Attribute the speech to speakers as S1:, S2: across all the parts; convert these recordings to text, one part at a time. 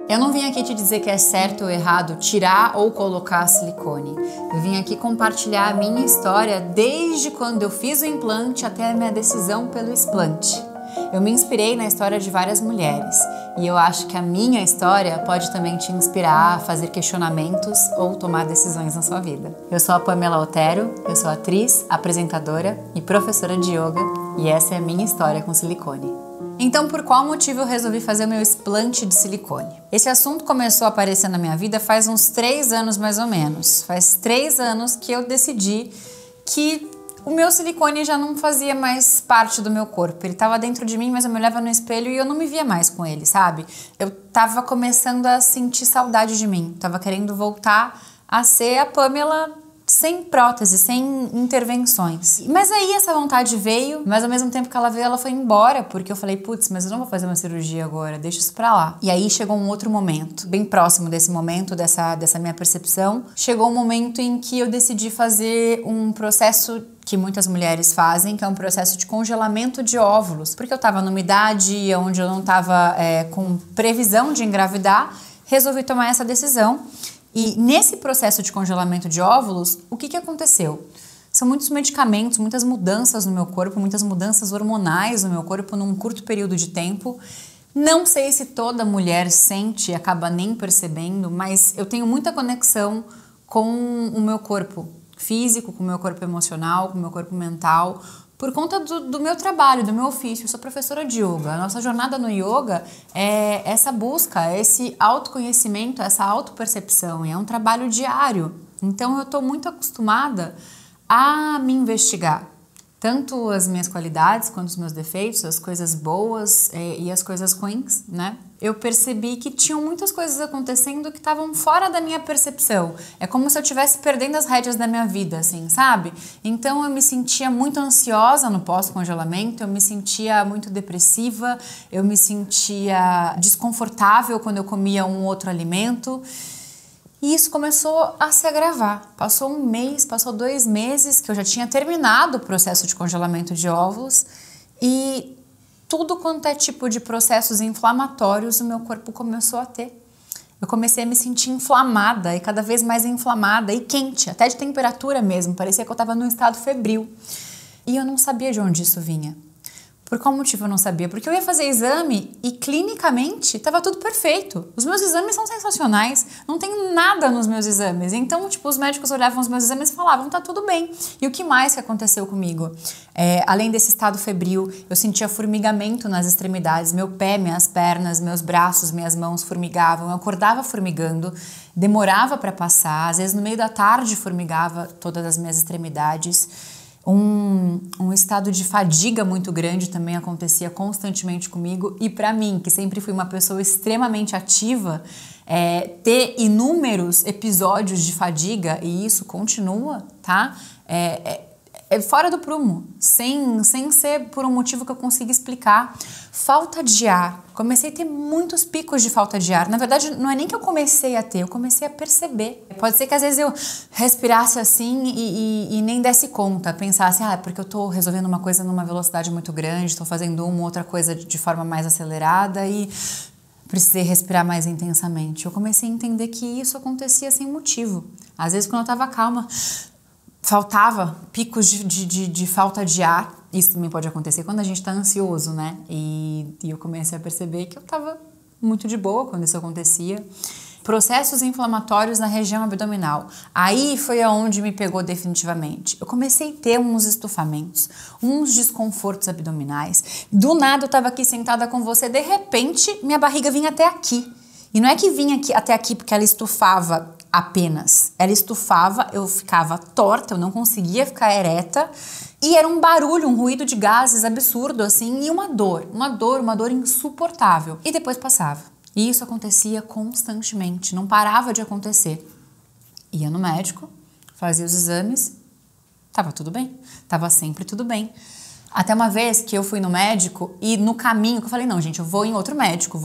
S1: Eu não vim aqui te dizer que é certo ou errado tirar ou colocar silicone. Eu vim aqui compartilhar a minha história desde quando eu fiz o implante até a minha decisão pelo explante. Eu me inspirei na história de várias mulheres e eu acho que a minha história pode também te inspirar a fazer questionamentos ou tomar decisões na sua vida. Eu sou a Pamela Otero, eu sou atriz, apresentadora e professora de yoga e essa é a minha história com silicone. Então, por qual motivo eu resolvi fazer o meu explante de silicone? Esse assunto começou a aparecer na minha vida faz uns 3 anos mais ou menos. Faz 3 anos que eu decidi que o meu silicone já não fazia mais parte do meu corpo. Ele estava dentro de mim, mas eu me olhava no espelho e eu não me via mais com ele, sabe? Eu tava começando a sentir saudade de mim. Tava querendo voltar a ser a Pamela sem prótese, sem intervenções. Mas aí essa vontade veio, mas ao mesmo tempo que ela veio, ela foi embora, porque eu falei, putz, mas eu não vou fazer uma cirurgia agora, deixa isso pra lá. E aí chegou um outro momento, bem próximo desse momento, dessa minha percepção, chegou um momento em que eu decidi fazer um processo que muitas mulheres fazem, que é um processo de congelamento de óvulos, porque eu tava numa idade onde eu não tava com previsão de engravidar, resolvi tomar essa decisão. E nesse processo de congelamento de óvulos, o que aconteceu? São muitos medicamentos, muitas mudanças no meu corpo, muitas mudanças hormonais no meu corpo num curto período de tempo. Não sei se toda mulher sente e acaba nem percebendo, mas eu tenho muita conexão com o meu corpo físico, com o meu corpo emocional, com o meu corpo mental, por conta do meu trabalho, do meu ofício. Eu sou professora de yoga. A nossa jornada no yoga é essa busca, esse autoconhecimento, essa autopercepção. E é um trabalho diário. Então eu estou muito acostumada a me investigar. Tanto as minhas qualidades quanto os meus defeitos, as coisas boas e as coisas ruins, né? Eu percebi que tinham muitas coisas acontecendo que estavam fora da minha percepção. É como se eu estivesse perdendo as rédeas da minha vida, assim, sabe? Então eu me sentia muito ansiosa no pós-congelamento, eu me sentia muito depressiva, eu me sentia desconfortável quando eu comia um outro alimento. E isso começou a se agravar. Passou 1 mês, passou 2 meses que eu já tinha terminado o processo de congelamento de óvulos e tudo quanto é tipo de processos inflamatórios o meu corpo começou a ter. Eu comecei a me sentir inflamada e cada vez mais inflamada e quente, até de temperatura mesmo, parecia que eu estava num estado febril. E eu não sabia de onde isso vinha. Por qual motivo eu não sabia? Porque eu ia fazer exame e clinicamente estava tudo perfeito. Os meus exames são sensacionais, não tem nada nos meus exames. Então, tipo, os médicos olhavam os meus exames e falavam, tá tudo bem. E o que mais que aconteceu comigo? Além desse estado febril, eu sentia formigamento nas extremidades. Meu pé, minhas pernas, meus braços, minhas mãos formigavam. Eu acordava formigando, demorava para passar. Às vezes no meio da tarde formigava todas as minhas extremidades. Um estado de fadiga muito grande também acontecia constantemente comigo e para mim, que sempre fui uma pessoa extremamente ativa, ter inúmeros episódios de fadiga, e isso continua, tá? É fora do prumo, sem ser por um motivo que eu consiga explicar. Falta de ar. Comecei a ter muitos picos de falta de ar. Na verdade, não é nem que eu comecei a ter, eu comecei a perceber. Pode ser que às vezes eu respirasse assim e nem desse conta. Pensasse, é porque eu tô resolvendo uma coisa numa velocidade muito grande, tô fazendo uma outra coisa de forma mais acelerada e precisei respirar mais intensamente. Eu comecei a entender que isso acontecia sem motivo. Às vezes, quando eu tava calma, faltava picos de falta de ar. Isso também pode acontecer quando a gente tá ansioso, né? E eu comecei a perceber que eu tava muito de boa quando isso acontecia. Processos inflamatórios na região abdominal. Aí foi aonde me pegou definitivamente. Eu comecei a ter uns estufamentos, uns desconfortos abdominais. Do nada eu tava aqui sentada com você, de repente minha barriga vinha até aqui. E não é que vinha até aqui porque ela estufava apenas. Ela estufava, eu ficava torta, eu não conseguia ficar ereta. E era um barulho, um ruído de gases absurdo, assim, e uma dor insuportável. E depois passava. E isso acontecia constantemente, não parava de acontecer. Ia no médico, fazia os exames, tava tudo bem, tava sempre tudo bem. Até uma vez que eu fui no médico e no caminho, que eu falei, não, gente, eu vou em outro médico,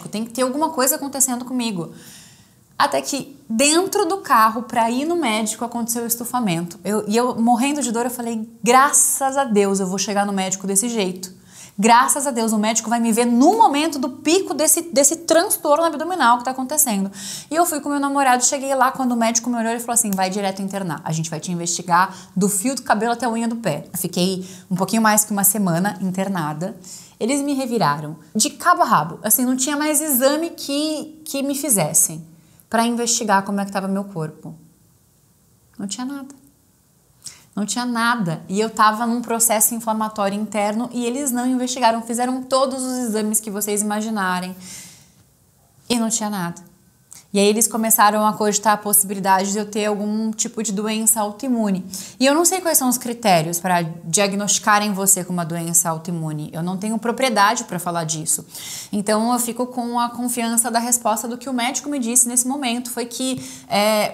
S1: tem que ter alguma coisa acontecendo comigo. Até que dentro do carro, para ir no médico, aconteceu o estufamento. Eu morrendo de dor, eu falei, graças a Deus, eu vou chegar no médico desse jeito. Graças a Deus, o médico vai me ver no momento do pico desse transtorno abdominal que tá acontecendo. E eu fui com meu namorado, cheguei lá, quando o médico me olhou, ele falou assim, vai direto internar. A gente vai te investigar do fio do cabelo até a unha do pé. Eu fiquei um pouquinho mais que uma semana internada. Eles me reviraram de cabo a rabo. Assim, não tinha mais exame que me fizessem para investigar como é que estava meu corpo. Não tinha nada. Não tinha nada. E eu tava num processo inflamatório interno e eles não investigaram. Fizeram todos os exames que vocês imaginarem. E não tinha nada. E aí eles começaram a cogitar a possibilidade de eu ter algum tipo de doença autoimune. E eu não sei quais são os critérios para diagnosticarem você com uma doença autoimune. Eu não tenho propriedade para falar disso. Então eu fico com a confiança da resposta do que o médico me disse nesse momento. Foi que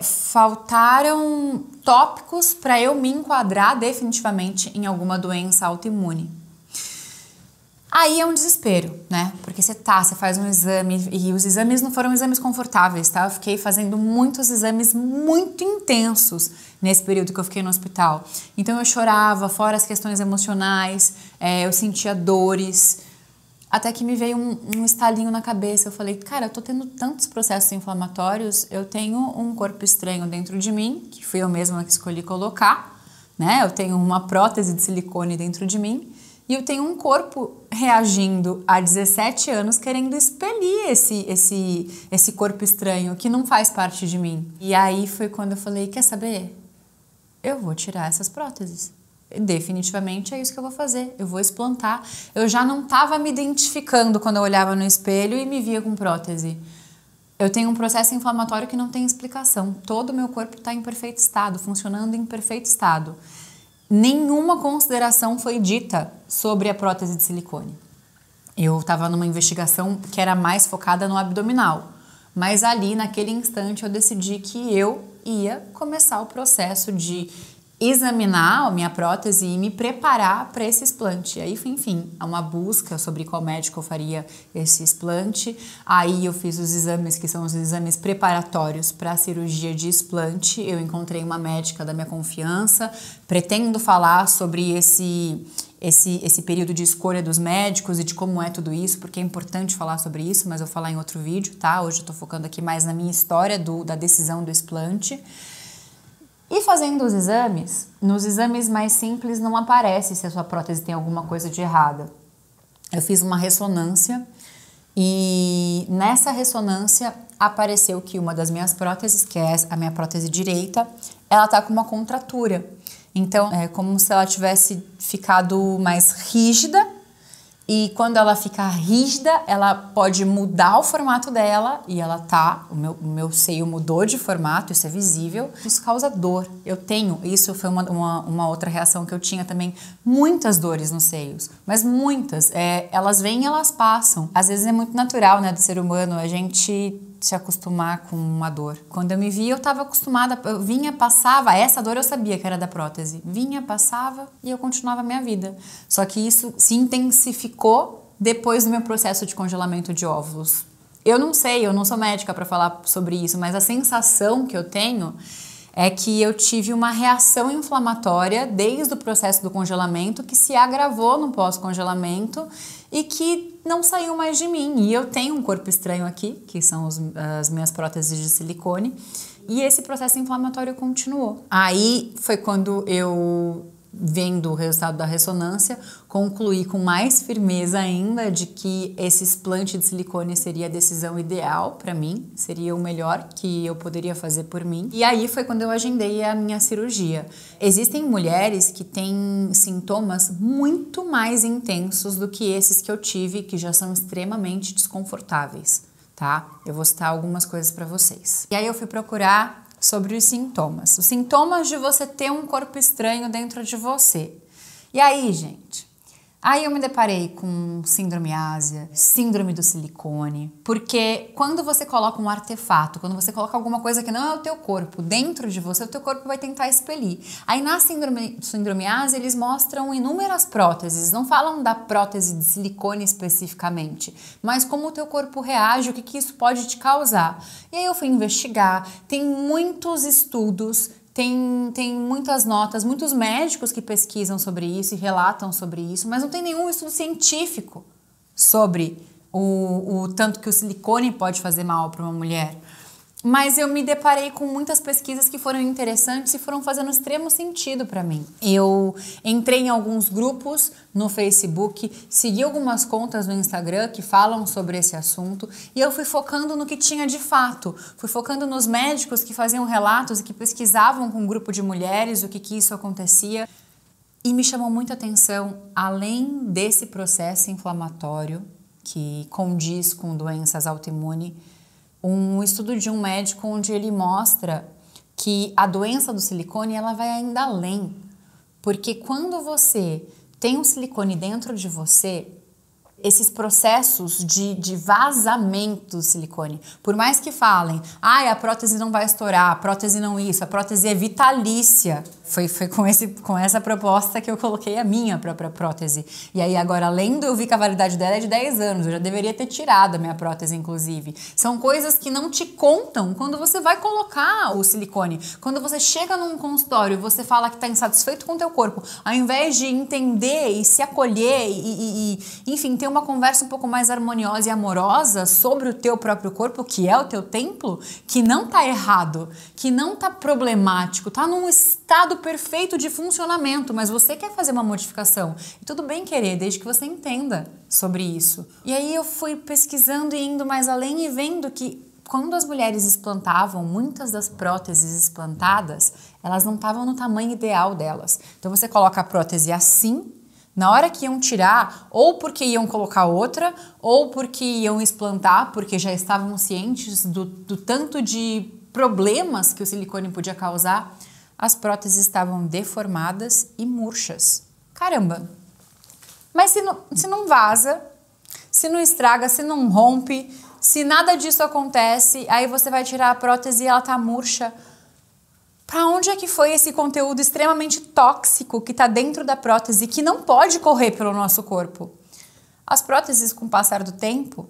S1: faltaram tópicos para eu me enquadrar definitivamente em alguma doença autoimune. Aí é um desespero, né? Porque você faz um exame e os exames não foram exames confortáveis, tá? Eu fiquei fazendo muitos exames muito intensos nesse período que eu fiquei no hospital. Então eu chorava, fora as questões emocionais, eu sentia dores, até que me veio um estalinho na cabeça. Eu falei, cara, eu tô tendo tantos processos inflamatórios, eu tenho um corpo estranho dentro de mim, que fui eu mesma que escolhi colocar, né? Eu tenho uma prótese de silicone dentro de mim, e eu tenho um corpo reagindo há 17 anos querendo expelir esse corpo estranho que não faz parte de mim. E aí foi quando eu falei, quer saber? Eu vou tirar essas próteses. Definitivamente é isso que eu vou fazer. Eu vou explantar. Eu já não estava me identificando quando eu olhava no espelho e me via com prótese. Eu tenho um processo inflamatório que não tem explicação. Todo o meu corpo está em perfeito estado, funcionando em perfeito estado. Nenhuma consideração foi dita sobre a prótese de silicone. Eu estava numa investigação que era mais focada no abdominal, mas ali, naquele instante, eu decidi que eu ia começar o processo de examinar a minha prótese e me preparar para esse explante. Aí, enfim, uma busca sobre qual médico eu faria esse explante. Aí eu fiz os exames que são os exames preparatórios para a cirurgia de explante. Eu encontrei uma médica da minha confiança. Pretendo falar sobre esse período de escolha dos médicos e de como é tudo isso, porque é importante falar sobre isso, mas eu vou falar em outro vídeo, tá? Hoje eu tô focando aqui mais na minha história da decisão do explante. E fazendo os exames, nos exames mais simples não aparece se a sua prótese tem alguma coisa de errada. Eu fiz uma ressonância e nessa ressonância apareceu que uma das minhas próteses, que é a minha prótese direita, ela tá com uma contratura. Então é como se ela tivesse ficado mais rígida. E quando ela fica rígida, ela pode mudar o formato dela e ela o meu seio mudou de formato, isso é visível. Isso causa dor. Eu tenho, isso foi uma outra reação que eu tinha também, muitas dores nos seios, mas muitas. Elas vêm e elas passam. Às vezes é muito natural, né, do ser humano, a gente se acostumar com uma dor. Quando eu me vi, eu estava acostumada, eu vinha, passava, essa dor eu sabia que era da prótese. Vinha, passava e eu continuava a minha vida. Só que isso se intensificou depois do meu processo de congelamento de óvulos. Eu não sei, eu não sou médica para falar sobre isso, mas a sensação que eu tenho é que eu tive uma reação inflamatória desde o processo do congelamento que se agravou no pós-congelamento e que não saiu mais de mim. E eu tenho um corpo estranho aqui, que são as minhas próteses de silicone, e esse processo inflamatório continuou. Aí foi quando eu, vendo o resultado da ressonância, concluí com mais firmeza ainda de que esse explante de silicone seria a decisão ideal para mim, seria o melhor que eu poderia fazer por mim. E aí foi quando eu agendei a minha cirurgia. Existem mulheres que têm sintomas muito mais intensos do que esses que eu tive, que já são extremamente desconfortáveis, tá? Eu vou citar algumas coisas para vocês. E aí eu fui procurar sobre os sintomas de você ter um corpo estranho dentro de você. E aí, gente, aí eu me deparei com síndrome ásia, síndrome do silicone, porque quando você coloca um artefato, quando você coloca alguma coisa que não é o teu corpo dentro de você, o teu corpo vai tentar expelir. Aí na síndrome ásia eles mostram inúmeras próteses, não falam da prótese de silicone especificamente, mas como o teu corpo reage, o que isso pode te causar. E aí eu fui investigar, tem muitos estudos tem muitas notas, muitos médicos que pesquisam sobre isso e relatam sobre isso, mas não tem nenhum estudo científico sobre o tanto que o silicone pode fazer mal para uma mulher. Mas eu me deparei com muitas pesquisas que foram interessantes e foram fazendo extremo sentido para mim. Eu entrei em alguns grupos no Facebook, segui algumas contas no Instagram que falam sobre esse assunto e eu fui focando no que tinha de fato. Fui focando nos médicos que faziam relatos e que pesquisavam com um grupo de mulheres o que isso acontecia. E me chamou muita atenção, além desse processo inflamatório que condiz com doenças autoimunes, um estudo de um médico onde ele mostra que a doença do silicone ela vai ainda além, porque quando você tem um silicone dentro de você, esses processos de vazamento do silicone, por mais que falem, a prótese não vai estourar, a prótese não isso, a prótese é vitalícia. Foi com essa proposta que eu coloquei a minha própria prótese. E aí agora, além de eu ver que a validade dela é de 10 anos, eu já deveria ter tirado a minha prótese, inclusive. São coisas que não te contam quando você vai colocar o silicone. Quando você chega num consultório e você fala que está insatisfeito com o teu corpo, ao invés de entender e se acolher enfim, ter uma conversa um pouco mais harmoniosa e amorosa sobre o teu próprio corpo, que é o teu templo, que não tá errado, que não tá problemático, tá num estado perfeito de funcionamento, mas você quer fazer uma modificação. E tudo bem querer, desde que você entenda sobre isso. E aí eu fui pesquisando e indo mais além e vendo que quando as mulheres explantavam, muitas das próteses explantadas, elas não estavam no tamanho ideal delas. Então você coloca a prótese assim, na hora que iam tirar, ou porque iam colocar outra, ou porque iam explantar, porque já estavam cientes do tanto de problemas que o silicone podia causar, as próteses estavam deformadas e murchas. Caramba! Mas se não vaza, se não estraga, se não rompe, se nada disso acontece, aí você vai tirar a prótese e ela tá murcha. Para onde é que foi esse conteúdo extremamente tóxico que está dentro da prótese que não pode correr pelo nosso corpo? As próteses, com o passar do tempo,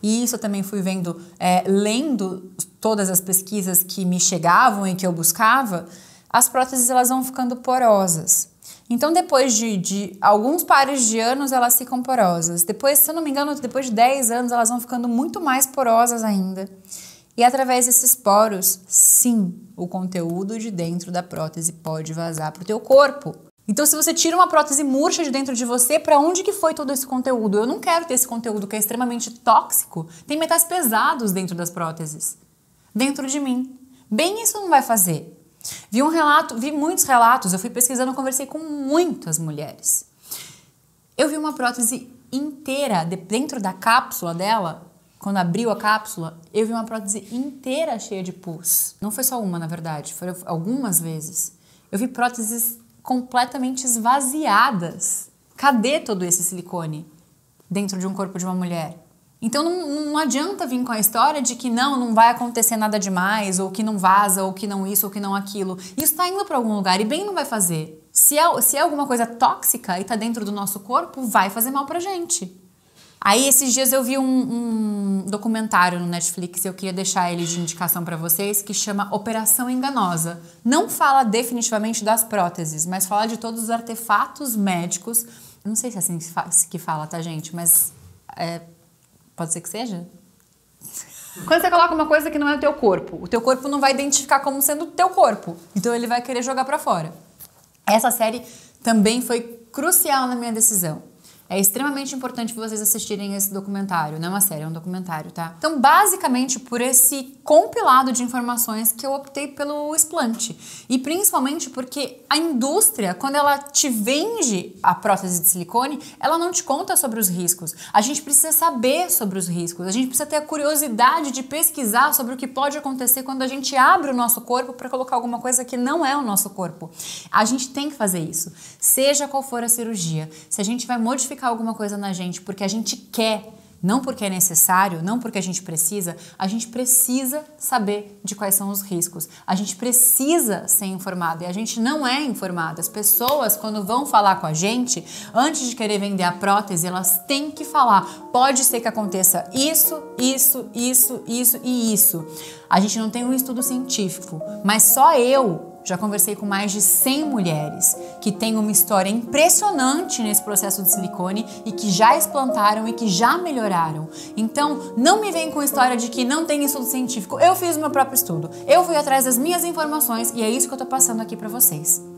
S1: e isso eu também fui vendo, lendo todas as pesquisas que me chegavam e que eu buscava, as próteses elas vão ficando porosas. Então, depois de alguns pares de anos, elas ficam porosas. Depois, se eu não me engano, depois de 10 anos, elas vão ficando muito mais porosas ainda. E através desses poros, sim, o conteúdo de dentro da prótese pode vazar para o teu corpo. Então, se você tira uma prótese murcha de dentro de você, para onde que foi todo esse conteúdo? Eu não quero ter esse conteúdo que é extremamente tóxico. Tem metais pesados dentro das próteses, dentro de mim. Bem, isso não vai fazer. Vi muitos relatos, eu fui pesquisando, conversei com muitas mulheres. Eu vi uma prótese inteira dentro da cápsula dela. Quando abriu a cápsula, eu vi uma prótese inteira cheia de pus. Não foi só uma, na verdade, foram algumas vezes. Eu vi próteses completamente esvaziadas. Cadê todo esse silicone dentro de um corpo de uma mulher? Então não adianta vir com a história de que não vai acontecer nada demais, ou que não vaza, ou que não isso, ou que não aquilo. Isso tá indo para algum lugar e bem não vai fazer. Se é alguma coisa tóxica e tá dentro do nosso corpo, vai fazer mal pra gente. Aí esses dias eu vi um documentário no Netflix e eu queria deixar ele de indicação para vocês, que chama Operação Enganosa. Não fala definitivamente das próteses, mas fala de todos os artefatos médicos. Eu não sei se é assim que fala, tá, gente? Mas pode ser que seja. Quando você coloca uma coisa que não é o teu corpo não vai identificar como sendo o teu corpo. Então ele vai querer jogar para fora. Essa série também foi crucial na minha decisão. É extremamente importante vocês assistirem esse documentário. Não é uma série, é um documentário, tá? Então, basicamente, por esse compilado de informações que eu optei pelo explante. E principalmente porque a indústria, quando ela te vende a prótese de silicone, ela não te conta sobre os riscos. A gente precisa saber sobre os riscos. A gente precisa ter a curiosidade de pesquisar sobre o que pode acontecer quando a gente abre o nosso corpo para colocar alguma coisa que não é o nosso corpo. A gente tem que fazer isso. Seja qual for a cirurgia. Se a gente vai modificar alguma coisa na gente porque a gente quer, não porque é necessário, não porque a gente precisa saber de quais são os riscos. A gente precisa ser informado e a gente não é informado. As pessoas, quando vão falar com a gente, antes de querer vender a prótese, elas têm que falar, pode ser que aconteça isso e isso. A gente não tem um estudo científico, mas só eu Já conversei com mais de 100 mulheres que têm uma história impressionante nesse processo de silicone e que já explantaram e que já melhoraram. Então, não me vem com história de que não tem estudo científico. Eu fiz o meu próprio estudo. Eu fui atrás das minhas informações e é isso que eu tô passando aqui para vocês.